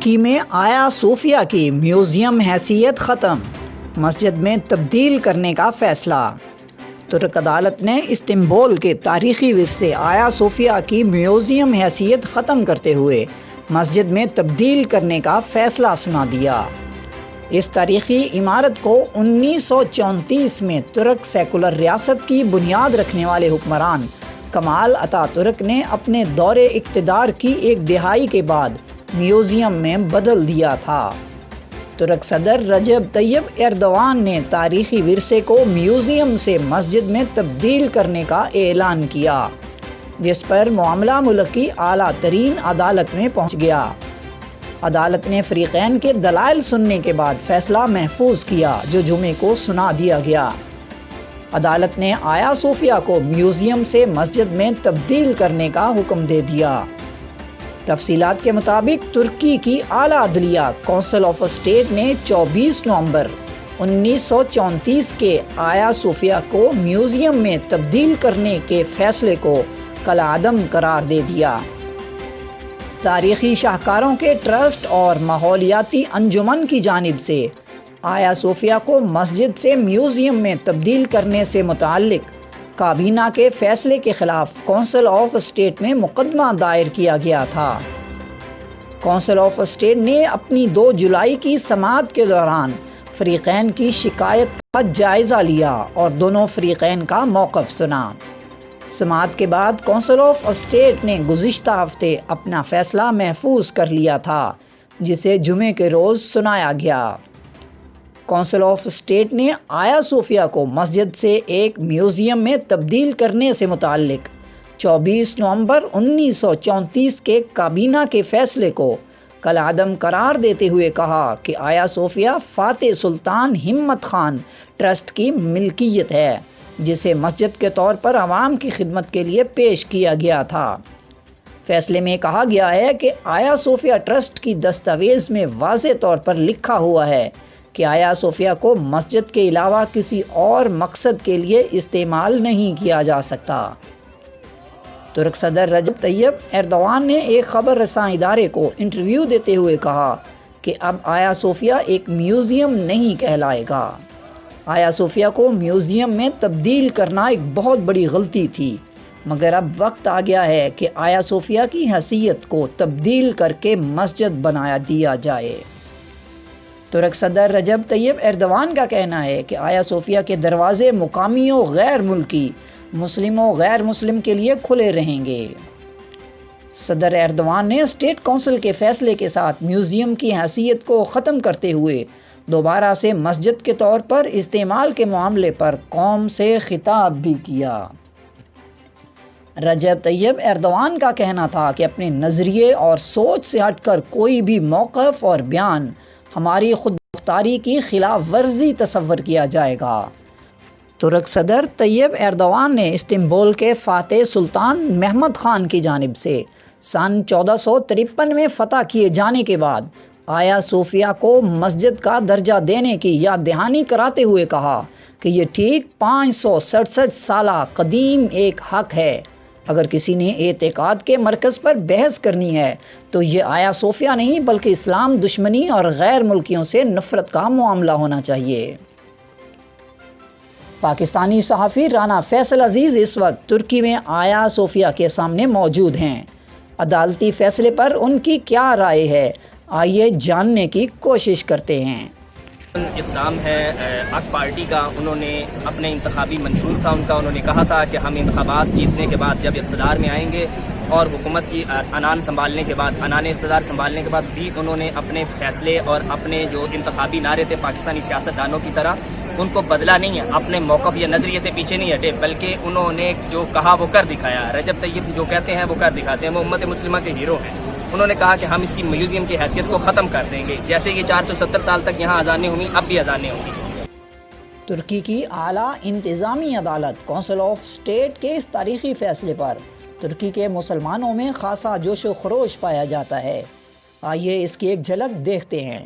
ترکی میں آیا صوفیہ کی میوزیم حیثیت ختم، مسجد میں تبدیل کرنے کا فیصلہ۔ ترک عدالت نے استنبول کے تاریخی ورثے آیا صوفیہ کی میوزیم حیثیت ختم کرتے ہوئے مسجد میں تبدیل کرنے کا فیصلہ سنا دیا۔ اس تاریخی عمارت کو 1934 میں ترک سیکولر ریاست کی بنیاد رکھنے والے حکمران کمال اتا ترک نے اپنے دور اقتدار کی ایک دہائی کے بعد میوزیم میں بدل دیا تھا۔ ترک صدر رجب طیب ایردوان نے تاریخی ورثے کو میوزیم سے مسجد میں تبدیل کرنے کا اعلان کیا، جس پر معاملہ ملک کی اعلیٰ ترین عدالت میں پہنچ گیا۔ عدالت نے فریقین کے دلائل سننے کے بعد فیصلہ محفوظ کیا، جو جمعے کو سنا دیا گیا۔ عدالت نے آیا صوفیہ کو میوزیم سے مسجد میں تبدیل کرنے کا حکم دے دیا۔ تفصیلات کے مطابق ترکی کی اعلیٰ عدلیہ کونسل آف اسٹیٹ نے 24 نومبر 1934 کے آیا صوفیہ کو میوزیم میں تبدیل کرنے کے فیصلے کو کالعدم قرار دے دیا۔ تاریخی شاہکاروں کے ٹرسٹ اور ماحولیاتی انجمن کی جانب سے آیا صوفیہ کو مسجد سے میوزیم میں تبدیل کرنے سے متعلق کابینہ کے فیصلے کے خلاف کونسل آف اسٹیٹ میں مقدمہ دائر کیا گیا تھا۔ کونسل آف اسٹیٹ نے اپنی 2 جولائی کی سماعت کے دوران فریقین کی شکایت کا جائزہ لیا اور دونوں فریقین کا موقف سنا۔ سماعت کے بعد کونسل آف اسٹیٹ نے گزشتہ ہفتے اپنا فیصلہ محفوظ کر لیا تھا، جسے جمعے کے روز سنایا گیا۔ کونسل آف اسٹیٹ نے آیا صوفیہ کو مسجد سے ایک میوزیم میں تبدیل کرنے سے متعلق 24 نومبر 1934 کے کابینہ کے فیصلے کو کالعدم قرار دیتے ہوئے کہا کہ آیا صوفیہ فاتح سلطان ہمت خان ٹرسٹ کی ملکیت ہے، جسے مسجد کے طور پر عوام کی خدمت کے لیے پیش کیا گیا تھا۔ فیصلے میں کہا گیا ہے کہ آیا صوفیہ ٹرسٹ کی دستاویز میں واضح طور پر لکھا ہوا ہے کہ آیا صوفیہ کو مسجد کے علاوہ کسی اور مقصد کے لیے استعمال نہیں کیا جا سکتا۔ ترک صدر رجب طیب ایردوان نے ایک خبر رساں ادارے کو انٹرویو دیتے ہوئے کہا کہ اب آیا صوفیہ ایک میوزیم نہیں کہلائے گا۔ آیا صوفیہ کو میوزیم میں تبدیل کرنا ایک بہت بڑی غلطی تھی، مگر اب وقت آ گیا ہے کہ آیا صوفیہ کی حیثیت کو تبدیل کر کے مسجد بنا دیا جائے۔ ترک صدر رجب طیب ایردوان کا کہنا ہے کہ آیا صوفیہ کے دروازے مقامی و غیر ملکی، مسلم و غیر مسلم کے لیے کھلے رہیں گے۔ صدر ایردوان نے اسٹیٹ کونسل کے فیصلے کے ساتھ میوزیم کی حیثیت کو ختم کرتے ہوئے دوبارہ سے مسجد کے طور پر استعمال کے معاملے پر قوم سے خطاب بھی کیا۔ رجب طیب ایردوان کا کہنا تھا کہ اپنے نظریے اور سوچ سے ہٹ کر کوئی بھی موقف اور بیان ہماری خود مختاری کی خلاف ورزی تصور کیا جائے گا۔ ترک صدر طیب ایردوان نے استنبول کے فاتح سلطان محمد خان کی جانب سے سن 1453 میں فتح کیے جانے کے بعد آیا صوفیہ کو مسجد کا درجہ دینے کی یاد دہانی کراتے ہوئے کہا کہ یہ ٹھیک 567 سالہ قدیم ایک حق ہے۔ اگر کسی نے اعتقاد کے مرکز پر بحث کرنی ہے تو یہ آیا صوفیہ نہیں بلکہ اسلام دشمنی اور غیر ملکیوں سے نفرت کا معاملہ ہونا چاہیے۔ پاکستانی صحافی رانا فیصل عزیز اس وقت ترکی میں آیا صوفیہ کے سامنے موجود ہیں۔ عدالتی فیصلے پر ان کی کیا رائے ہے، آئیے جاننے کی کوشش کرتے ہیں۔ اقدام ہے اک پارٹی کا، انہوں نے اپنے انتخابی منشور تھا ان کا، انہوں نے کہا تھا کہ ہم انتخابات جیتنے کے بعد جب اقتدار میں آئیں گے اور حکومت کی عنان اقتدار سنبھالنے کے بعد بھی انہوں نے اپنے فیصلے اور اپنے جو انتخابی نعرے تھے پاکستانی سیاستدانوں کی طرح ان کو بدلا نہیں ہے، اپنے موقف یا نظریے سے پیچھے نہیں ہٹے، بلکہ انہوں نے جو کہا وہ کر دکھایا۔ رجب طیب جو کہتے ہیں وہ کر دکھاتے ہیں، وہ امت مسلمہ کے ہیرو ہیں۔ انہوں نے کہا کہ ہم اس کی میوزیم کی حیثیت کو ختم کر دیں گے، جیسے کہ 470 سال تک یہاں اذانیں ہوئیں، اب بھی اذانیں ہوں گی۔ ترکی کی اعلیٰ انتظامی عدالت کونسل آف اسٹیٹ کے اس تاریخی فیصلے پر ترکی کے مسلمانوں میں خاصا جوش و خروش پایا جاتا ہے۔ آئیے اس کی ایک جھلک دیکھتے ہیں۔